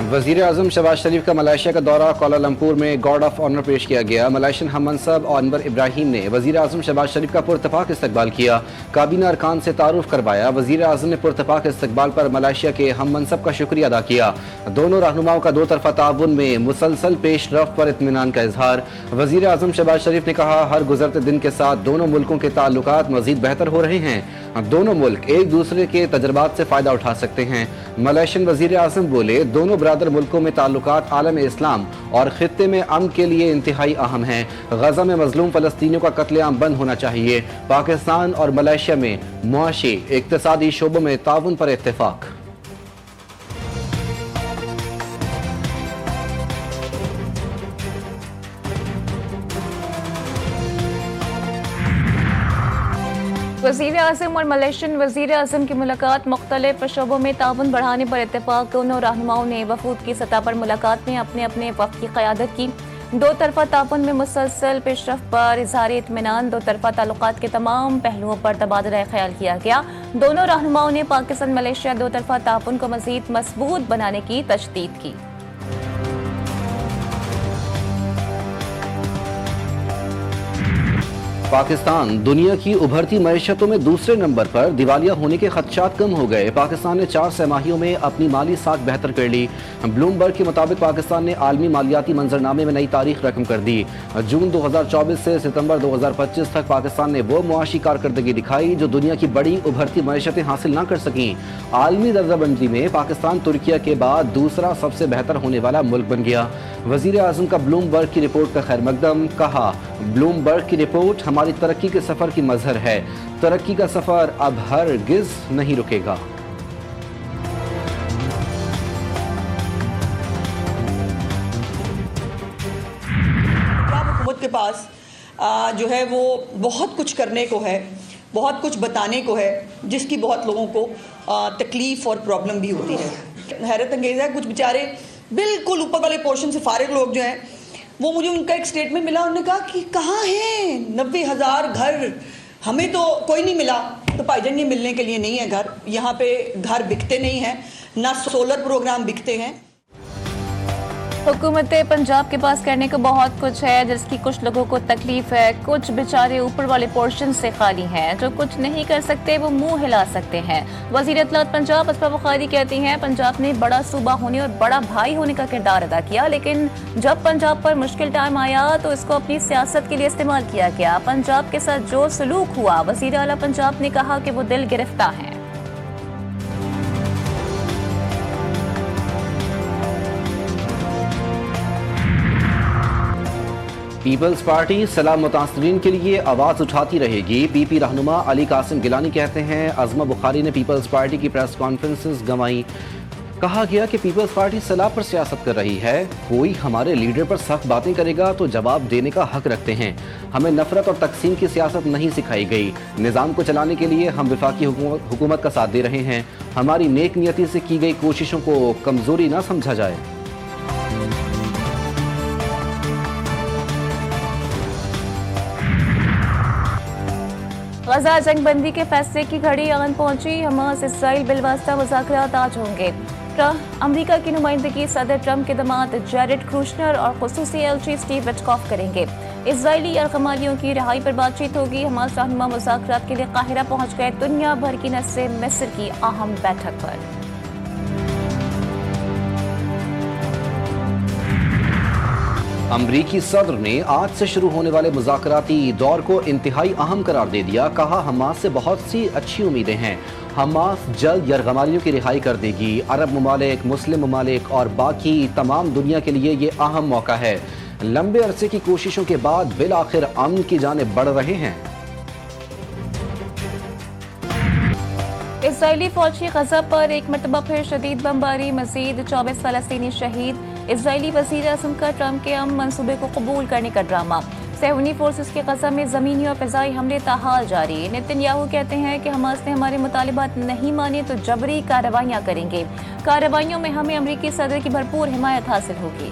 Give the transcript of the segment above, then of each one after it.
वज़ीर आज़म शहबाज शरीफ का मलेशिया का दौरा, कोलालमपुर में गार्ड ऑफ ऑनर पेश किया गया। मलेशियन हम मनसब अनवर इब्राहिम ने वज़ीर आज़म शहबाज शरीफ का पुरतफाक इस्तकबाल किया, काबीना अरकान से तारुफ करवाया। वज़ीर आज़म ने पुरतफाक इस्तकबाल पर मलेशिया के हम मनसब का शुक्रिया अदा किया। दोनों रहनुमाओं का दो तरफा ताउन में मुसलसल पेश रफ्त पर इत्मीनान का इजहार। वज़ीर आज़म शहबाज शरीफ ने कहा, हर गुजरते दिन के साथ दोनों मुल्कों के ताल्लुकात मज़ीद बेहतर हो रहे हैं। दोनों मुल्क एक दूसरे के तजर्बात से फ़ायदा उठा सकते हैं। मलेशियन वज़ीर आज़म बोले, दोनों बरादर मुल्कों में ताल्लुकात आलम इस्लाम और खित्ते में अमन के लिए इंतहाई अहम हैं। गजा में मजलूम फ़लस्तीनियों का कत्लेआम बंद होना चाहिए। पाकिस्तान और मलेशिया में मुआशी इक़्तिसादी शोबों में ताउन पर इत्तेफाक। वज़ीर आज़म और मलेशियन वज़ीर आज़म की मुलाकात, मुख्तलिफ शोबों में ताउन बढ़ाने पर इत्तेफाक। दोनों रहनुमाओं ने वफूद की सतह पर मुलाकात में अपने अपने वफ़द की क़यादत की। दो तरफा ताउन में मुसलसल पेशरफ्त पर इज़हार इत्मीनान, दो तरफा ताल्लुकात के तमाम पहलुओं पर तबादला ख्याल किया गया। दोनों रहनुमाओं ने पाकिस्तान मलेशिया दो तरफा ताउन को मज़ीद मजबूत बनाने की तजदीद की। पाकिस्तान दुनिया की उभरती मईशतों में दूसरे नंबर पर, दिवालिया होने के खदशात कम हो गए। पाकिस्तान ने 4 तिमाहियों में अपनी माली साख बेहतर कर ली। ब्लूमबर्ग के मुताबिक पाकिस्तान ने आलमी मालियाती मंजरनामे में नई तारीख रकम कर दी। जून 2024 से सितंबर 2025 तक पाकिस्तान ने वो मुआशी कारकर्दगी दिखाई जो दुनिया की बड़ी उभरती मईशतें हासिल न कर सकीं। आलमी दर्जाबंदी में पाकिस्तान तुर्किया के बाद दूसरा सबसे बेहतर होने वाला मुल्क बन गया। वज़ीर आज़म का ब्लूमबर्ग की रिपोर्ट का खैर मकदम, कहा, ब्लूमबर्ग की रिपोर्ट हमारी तरक्की के सफर की मजहर है। तरक्की का सफर अब हरगिज नहीं रुकेगा। हुकूमत के पास जो है वो बहुत कुछ करने को है, बहुत कुछ बताने को है, जिसकी बहुत लोगों को तकलीफ और प्रॉब्लम भी होती है। हैरत अंगेज़ है, कुछ बेचारे बिल्कुल ऊपर वाले पोर्शन से फारिग लोग जो हैं, वो मुझे उनका एक स्टेटमेंट मिला, उन्होंने कहा कि कहाँ हैं 90,000 घर, हमें तो कोई नहीं मिला। तो भाईजान, ये मिलने के लिए नहीं है घर, यहाँ पे घर बिकते नहीं हैं, ना सोलर प्रोग्राम बिकते हैं। हुकूमत पंजाब के पास करने को बहुत कुछ है, जिसकी कुछ लोगों को तकलीफ है। कुछ बेचारे ऊपर वाले पोर्शन से खाली हैं, जो कुछ नहीं कर सकते वो मुंह हिला सकते हैं। वज़ीर इत्तलात पंजाब असफा बुखारी कहती हैं, पंजाब ने बड़ा सूबा होने और बड़ा भाई होने का किरदार अदा किया, लेकिन जब पंजाब पर मुश्किल टाइम आया तो इसको अपनी सियासत के लिए इस्तेमाल किया गया। पंजाब के साथ जो सलूक हुआ, वज़ीर आला पंजाब ने कहा कि वो दिल गिरफ्ता है। पीपल्स पार्टी सलाम मुतासरीन के लिए आवाज़ उठाती रहेगी। पीपी रहनुमा अली कासिम गिलानी कहते हैं, अज़मा बुखारी ने पीपल्स पार्टी की प्रेस कॉन्फ्रेंसेस गंवाई। कहा गया कि पीपल्स पार्टी सलाह पर सियासत कर रही है। कोई हमारे लीडर पर सख्त बातें करेगा तो जवाब देने का हक रखते हैं। हमें नफरत और तकसीम की सियासत नहीं सिखाई गई। निज़ाम को चलाने के लिए हम वफाकी हुकूमत का साथ दे रहे हैं। हमारी नेक नियति से की गई कोशिशों को कमज़ोरी ना समझा जाए। गजा जंगबंदी के फैसले की घड़ी आन पहुंची। हमास इसराइल बिलवास्ता मुज़ाकरात आज होंगे। अमरीका की नुमाइंदगी सदर ट्रंप के दामाद जेरेड कुशनर और खुसूसी एलची स्टीव विटकॉफ करेंगे। इजरायली यरगमालियों की रिहाई पर बातचीत होगी। हमास रहनुमा मुज़ाकरात के लिए काहिरा पहुंच गए। दुनिया भर की नस्ल से मिस्र की अहम बैठक पर। अमरीकी सदर ने आज से शुरू होने वाले मुज़ाकराती दौर को इंतहाई अहम करार दे दिया। कहा, हमास से बहुत सी अच्छी उम्मीदें हैं। हमास जल्द यरगमालियों की रिहाई कर देगी। अरब ममालिक, मुस्लिम ममालिक और बाकी तमाम दुनिया के लिए ये अहम मौका है। लंबे अरसे की कोशिशों के बाद बिल आखिर अमन की जानिब बढ़ रहे हैं। इजरायली फौज की गजा पर एक मरतबा फिर शदीद बमबारी, मजीद 24 फलस्तीनी शहीद। इजरायली वज़ीर आज़म का ट्रंप के अमन मंसूबे को कबूल करने का ड्रामा। सहूनी फोर्सेस के गजा में ज़मीनी और फ़िज़ाई हमले ताहाल जारी। नेतन्याहू कहते हैं कि हमास ने हमारे मुतालिबात नहीं माने तो जबरी कार्रवाइयाँ करेंगे। कार्रवाइयों में हमें अमरीकी सदर की भरपूर हिमायत हासिल होगी।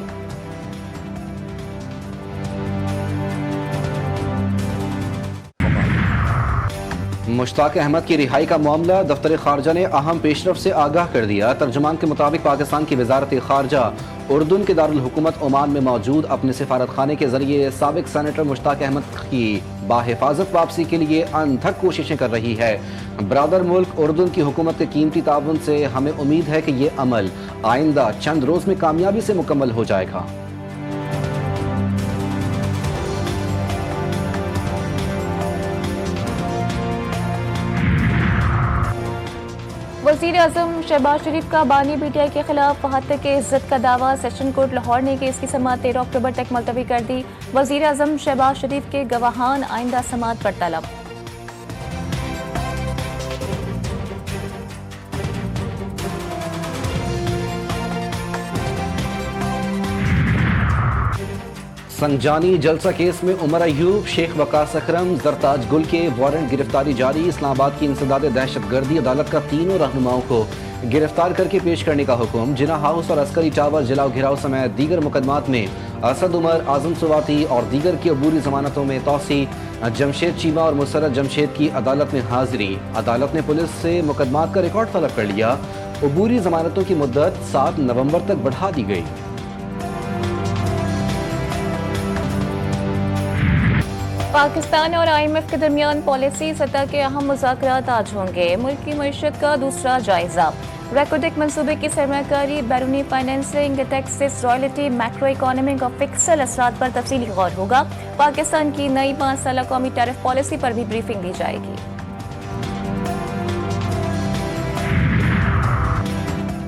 मुश्ताक अहमद की रिहाई का मामला दफ्तर खारजा ने अहम पेशरफ से आगाह कर दिया। तर्जुमान के मुताबिक पाकिस्तान की वजारत खारजा उर्दून के दारुल हुकूमत ओमान में मौजूद अपने सिफारत खाने के जरिए साबिक सेनेटर मुश्ताक अहमद की बाहिफाजत वापसी के लिए अनथक कोशिशें कर रही है। ब्रादर मुल्क उर्दून की हुकूमत के कीमती ताउन से हमें उम्मीद है कि ये अमल आइंदा चंद रोज में कामयाबी से मुकम्मल हो जाएगा। वज़ीर आज़म शहबाज शरीफ का बानी पीटीआई के खिलाफ फहत के इज्जत का दावा सेशन कोर्ट लाहौर ने केस की समाअत 13 अक्टूबर तक मुलतवी कर दी। वज़ीर आज़म शहबाज शरीफ के गवाहान आइंदा समाअत पर तलब। संजानी जलसा केस में उमर अयूब, शेख वकास अकरम, जरताज गुल के वारंट गिरफ्तारी जारी। इस्लामाबाद की इंसदाद दहशतगर्दी अदालत का तीनों रहनुमाओं को गिरफ्तार करके पेश करने का हुक्म। जिना हाउस और अस्करी टावर जलाओ घिराव समेत दीगर मुकदमात में असद उमर, आजम सुवाती और दीगर की अबूरी जमानतों में तोसी। जमशेद चीमा और मुसरत जमशेद की अदालत में हाजिरी। अदालत ने पुलिस से मुकदमात का रिकॉर्ड तलब कर लिया। अबूरी जमानतों की मुद्दत 7 नवंबर तक बढ़ा दी गई। पाकिस्तान और IMF के दरमियान पॉलिसी सतह के अहम मुज़ाकरात आज होंगे। मुल्क की मईशत का दूसरा जायजा, रेकोडिक मनसूबे की सरमाकारी, बैरूनी financing, taxes, royalty, macroeconomic और फिक्सल असरात पर तफसीली गौर होगा। पाकिस्तान की नई 5 साला कौमी टैरिफ पॉलिसी पर भी ब्रीफिंग दी जाएगी।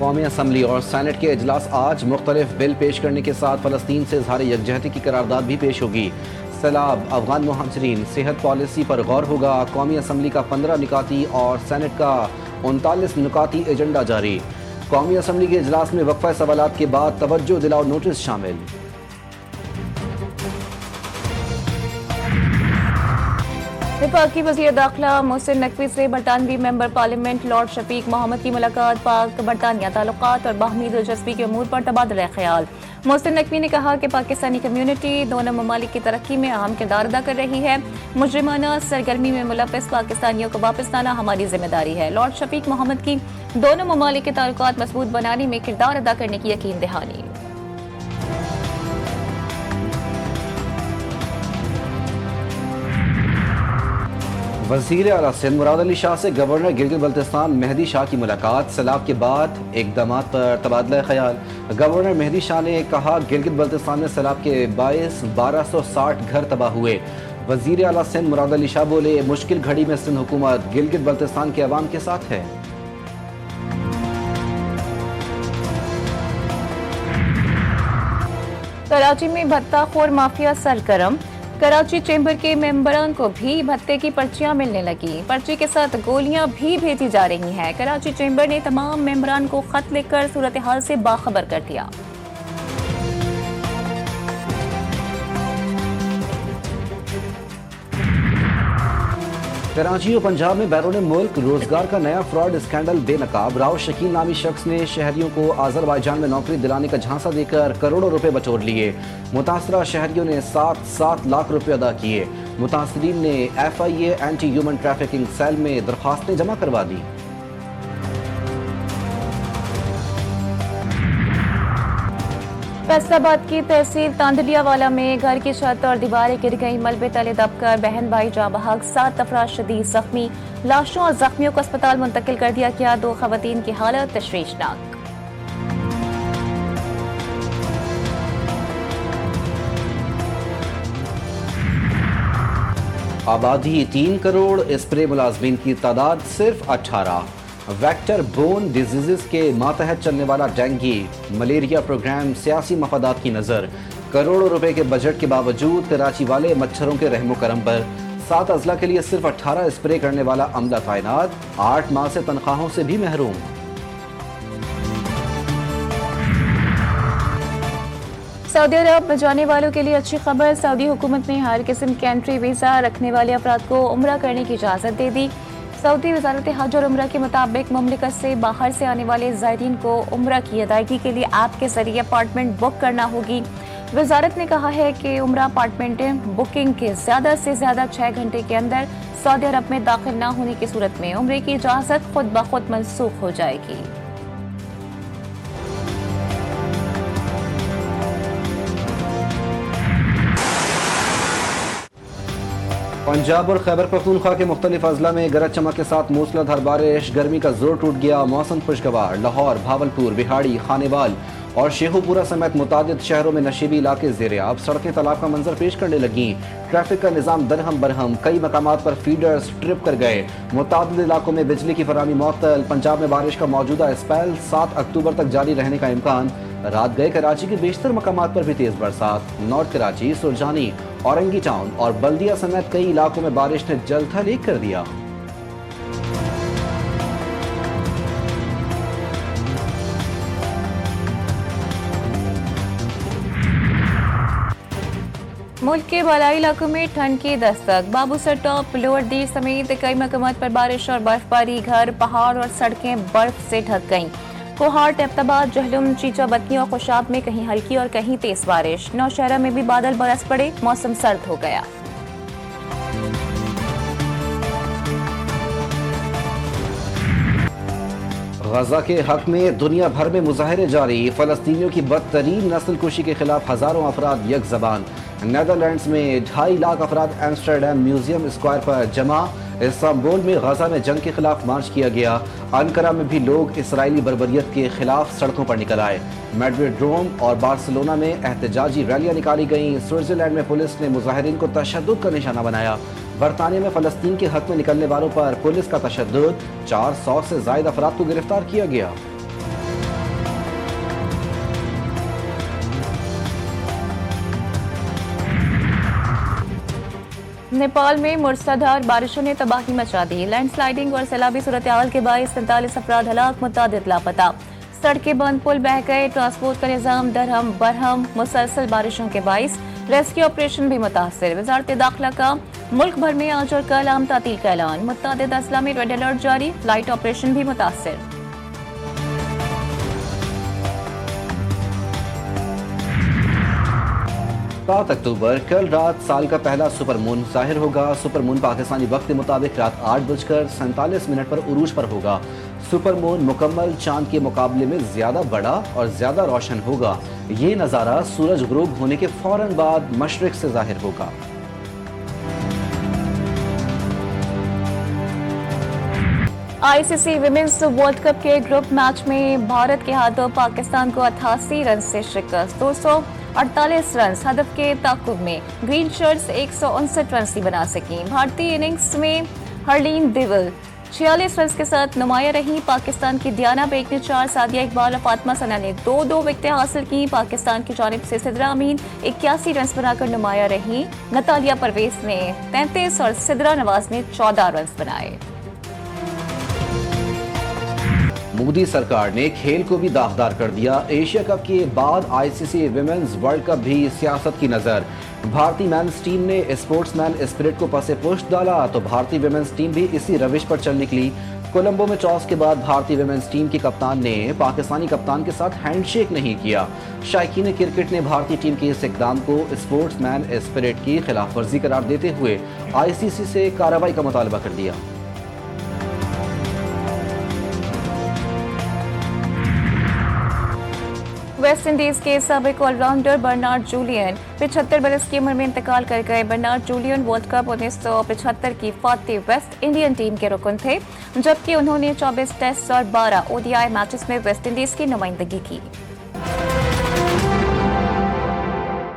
कौमी असम्बली और सेनेट के इजलास आज। मुख्तलिफ बिल पेश करने के साथ फ़लस्तीन से इज़हार यकजहती की करारदाद भी पेश होगी। सैलाब, अफगान मुहाजिरीन, सेहत पॉलिसी पर गौर होगा। कौमी असम्बली का 15 निकाती और सेनेट का 39 निकाती एजेंडा जारी। कौमी असम्बली के इजलास में वक्फा सवालात के बाद तवज्जो दिलाओ नोटिस शामिल। वफाकी वज़ीर दाखिला मोहसिन नकवी से बरतानवी member parliament lord Shafiq Mohammad की मुलाकात। पाक बरतानिया ताल्लुकात और बाहमी दिलचस्पी के अमूर पर तबादला ख्याल। मोहसिन नकवी ने कहा कि पाकिस्तानी कम्युनिटी दोनों ममालिक की तरक्की में अहम किरदार अदा कर रही है। मुजरिमाना सरगर्मी में मुलव्वस पाकिस्तानियों को वापस लाना हमारी जिम्मेदारी है। लॉर्ड शफीक मोहम्मद की दोनों ममालिक के ताल्लुकात मजबूत बनाने में किरदार अदा करने की यकीन दहानी। वज़ीर आला सिंध मुराद अली शाह से गवर्नर गिलगित बल्तिस्तान मेहदी शाह की मुलाकात। सैलाब के बाद इक़दामात पर तबादला ख्याल। गवर्नर मेहदी शाह ने कहा गिलगित बल्तिस्तान में सैलाब के बायस 1260 घर तबाह हुए। वज़ीर आला सिंध मुराद अली शाह बोले मुश्किल घड़ी में सिंध हुकूमत गिलगित बल्तिस्तान के अवाम के साथ है। कराची में भत्ताखोर माफिया सरगर्म। कराची चेंबर के मेंबरान को भी भत्ते की पर्चियां मिलने लगी। पर्ची के साथ गोलियां भी भेजी जा रही हैं। कराची चेंबर ने तमाम मेंबरान को खत लिखकर सूरत हाल से बाखबर कर दिया। कराची और पंजाब में बैरून मुल्क रोजगार का नया फ्रॉड स्कैंडल बेनकाब। राव शकील नामी शख्स ने शहरियों को आज़रबाईजान में नौकरी दिलाने का झांसा देकर करोड़ों रुपए बटोर लिए। मुतासरा शहरियों ने 7 लाख रुपए अदा किए। मुतासरीन ने FIA anti human trafficking cell में दरख्वास्तें जमा करवा दी। फैसलाबाद की तहसील तांदलियावाला में घर की छत और दीवारें गिर गई। मलबे तले दबकर बहन भाई जाँ बहक, 7 अफराद शदीद जख्मी। लाशों और जख्मियों को अस्पताल मुंतकिल कर दिया गया। 2 खवातीन की हालत तशवीशनाक। आबादी 3 करोड़, स्प्रे मुलाजमीन की तादाद सिर्फ 18। वेक्टर बोन डिजीजेस के मातहत चलने वाला डेंगू मलेरिया प्रोग्राम सियासी मफादात की नज़र। करोड़ों रुपए के बजट के बावजूद कराची वाले मच्छरों के रहमो करम पर 7 अजला के लिए सिर्फ 18 स्प्रे करने वाला अमला तैनात। 8 माह से तनख्वाहों से भी महरूम। सऊदी अरब में जाने वालों के लिए अच्छी खबर। सऊदी हुकूमत ने हर किस्म के एंट्री वीज़ा रखने वाले अफराद को उम्रा करने की इजाज़त दे दी। सऊदी वजारत हज और उम्रा के मुताबिक मुमलिकत से बाहर से आने वाले ज़ायरीन को उम्रा की अदायगी के लिए ऐप के जरिए अपार्टमेंट बुक करना होगी। वजारत ने कहा है कि उम्रा अपार्टमेंट बुकिंग के ज़्यादा से ज़्यादा 6 घंटे के अंदर सऊदी अरब में दाखिल न होने की सूरत में उम्रे की इजाजत खुद ब खुद मनसूख हो जाएगी। पंजाब और खैबर पख्तूनख्वा के मुख्तलिफ अजला में गरज चमक के साथ मूसलाधार बारिश, गर्मी का जोर टूट गया। मौसम खुशगवार। लाहौर, भावलपुर, बिहाड़ी, खानेवाल और शेखुपुरा समेत मुतादिद शहरों में नशीबी इलाके ज़ेर-ए-आब, सड़कें तालाब का मंजर पेश करने लगी। ट्रैफिक का निज़ाम दरहम बरहम, कई मकामात पर फीडर्स ट्रिप कर गए। मुतादिद इलाकों में बिजली की फराहमी मुअत्तल। पंजाब में बारिश का मौजूदा स्पेल 7 अक्टूबर तक जारी रहने का इम्कान। रात गए कराची के बेशतर मकामात पर भी तेज बरसात। नॉर्थ कराची, सुरजानी, औरंगी टाउन और बल्दिया समेत कई इलाकों में बारिश ने जलथल एक कर दिया। मुल्क के बालाई इलाकों में ठंड की दस्तक। बाबूसर टॉप, लोअर दीर समेत कई मकामात पर बारिश और बर्फबारी। घर, पहाड़ और सड़कें बर्फ से ढक गईं। कोहाट, एबटाबाद, जहलुम, चीचा बत्ती और खुशाब में कहीं हल्की और कहीं तेज बारिश। नौशहरा में भी बादल बरस पड़े, मौसम सर्द हो गया। गजा के हक में दुनिया भर में मुजाहरे जारी। फलस्तीनियों की बदतरीन नस्लकुशी के खिलाफ हजारों अफराद यक जबान। नेदरलैंड्स में 2.5 लाख अफराद एम्स्टर्डम म्यूजियम स्क्वायर पर जमा। इस्तांबुल में गजा में जंग के खिलाफ मार्च किया गया। अंकारा में भी लोग इसराइली बर्बरियत के खिलाफ सड़कों पर निकल आए। मैड्रिड, रोम और बार्सिलोना में एहतजाजी रैलियां निकाली गईं। स्विट्जरलैंड में पुलिस ने मुजाहिरीन को तशद्दुद का निशाना बनाया। बरतानिया में फलस्तीन के हक में निकलने वालों पर पुलिस का तशद्दुद। 400 से ज्यादा अफराद को गिरफ्तार किया गया। नेपाल में मूसलाधार बारिशों ने तबाही मचा दी। लैंडस्लाइडिंग और सैलाबी सूरत हाल के बायस 47 अफराद हलाक, मुतादिद लापता। सड़कें बंद, पुल बह गए। ट्रांसपोर्ट का निजाम दरहम बरहम। मुसलसल बारिशों के बायस रेस्क्यू ऑपरेशन भी मुतासर। वजारत दाखिला का मुल्क भर में आज और कल आम तातील का ऐलान। मुतादिद अजला में रेड अलर्ट जारी। फ्लाइट ऑपरेशन भी मुतासर। 7 अक्टूबर कल रात साल का पहला सुपर मून जाहिर होगा। सुपर मून पाकिस्तानी वक्त के मुताबिक रात 8:47 पर उरूज पर होगा। सुपर मून मुकम्मल चांद के मुकाबले में ज्यादा बड़ा और ज्यादा रोशन होगा। ये नज़ारा सूरज गुरूब होने के फौरन बाद मशरिक से जाहिर होगा। आईसीसी विमेंस वर्ल्ड कप के ग्रुप मैच में भारत के हाथों पाकिस्तान को 88 रन से शिकस्त। 248 रन हदफ के ताकुब में ग्रीन शर्ट्स 159 रन ही बना सकी। भारतीय इनिंग्स में हरलीन देवल 46 रन के साथ नुमाया रही। पाकिस्तान की दियाना बेग ने 4, सादिया इकबाल और फातिमा सना ने 2 विकेटें हासिल की। पाकिस्तान की जानिब से सिद्रा अमीन 81 रन बनाकर नुमाया रही। नतालिया परवेज ने 33 और सिद्रा नवाज ने 14 रन बनाए। मोदी सरकार ने खेल को भी दागदार कर दिया। एशिया कप के बाद आईसीसी विमेंस वर्ल्ड कप भी सियासत की नजर। भारतीय मेंस टीम ने स्पोर्ट्समैन स्पिरिट को पसे पुष्ट डाला तो भारतीय विमेंस टीम भी इसी रविश पर चल निकली। कोलंबो में टॉस के बाद भारतीय विमेंस टीम के कप्तान ने पाकिस्तानी कप्तान के साथ हैंडशेक नहीं किया। शायकीन क्रिकेट ने भारतीय टीम के इस इकदाम को स्पोर्ट्समैन स्पिरिट की खिलाफ वर्जी करार देते हुए आईसीसी से कार्रवाई का मुतालबा कर दिया। वेस्ट इंडीज के साबिक ऑलराउंडर बर्नार्ड जूलियन 75 बरस की उम्र में इंतकाल कर गए। बर्नार्ड जूलियन वर्ल्ड कप 1975 की फातिह वेस्ट इंडियन टीम के रुकन थे, जबकि उन्होंने 24 टेस्ट और 12 ओडीआई मैचेस में वेस्ट इंडीज की नुमाइंदगी की।